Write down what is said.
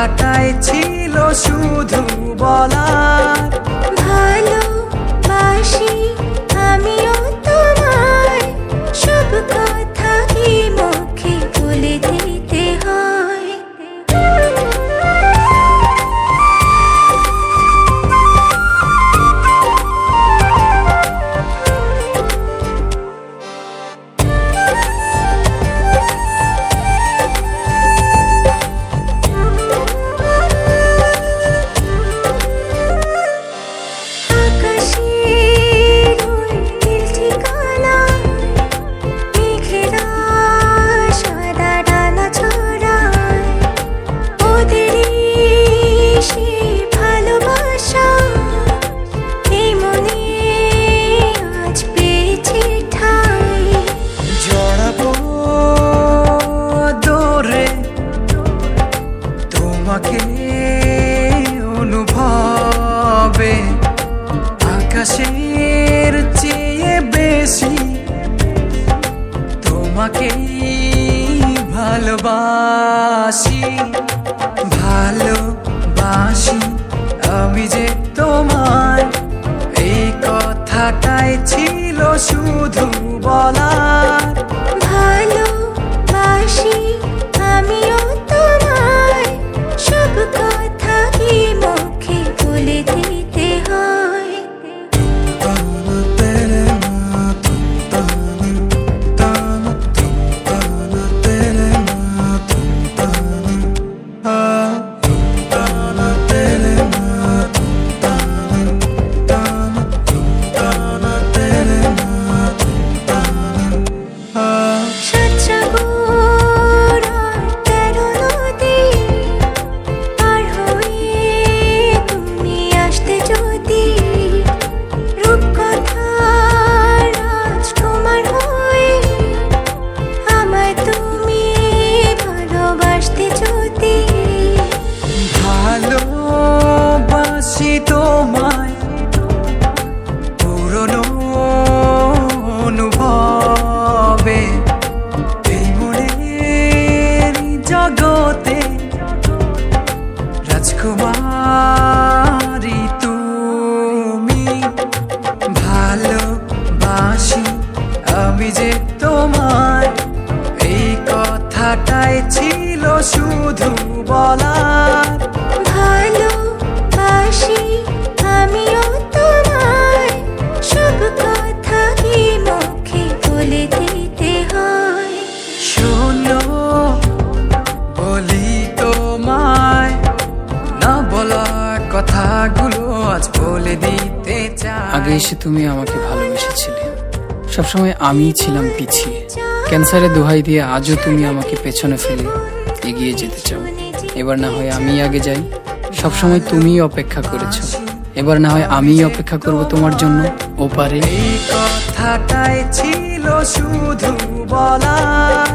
কথাটাই ছিল শুধু বলার। ভালোবাসি আমিও তোমায়, সব কথা কি মুখে বলে দিতে হয়? অনুভবে আকাশের চেয়ে বেশি তোমাকে ভালোবাসি। ভালোবাসি আমি যে তোমায়, এই কথাটাই ছিল শুধু বলার। ভালোবাসি আমিও তোমায়, সব কথা কি মুখে বলে দিতে হয়? ভালোবাসি তোমায় পুরনো অনুভবে, এই মনের জগতে রাজকুমারী তুমি। ভালোবাসি আমি যে তোমায়, এই কথাটাই ছিল শুধু বলার। ভালোবাসি আমিও তোমায়, সব কথা কি মুখে বলে দিতে হয়? শোনো বলি তোমায়, না বলা কথাগুলো আজ বলে দিতে চাই। আগে এসে তুমি আমাকে ভালোবেসেছিলে, সবসময় আমিই ছিলাম পিছিয়ে। ক্যান্সারে দোহাই দিয়ে আজও তুমি আমাকে পেছনে ফেলে এগিয়ে যেতে চাও। এবার না হয় আমি আগে যাই, সবসময় তুমিই অপেক্ষা করেছো, এবার না হয় আমিই অপেক্ষা করব তোমার জন্য ওপারে। এই কথাটাই ছিল শুধু বলার।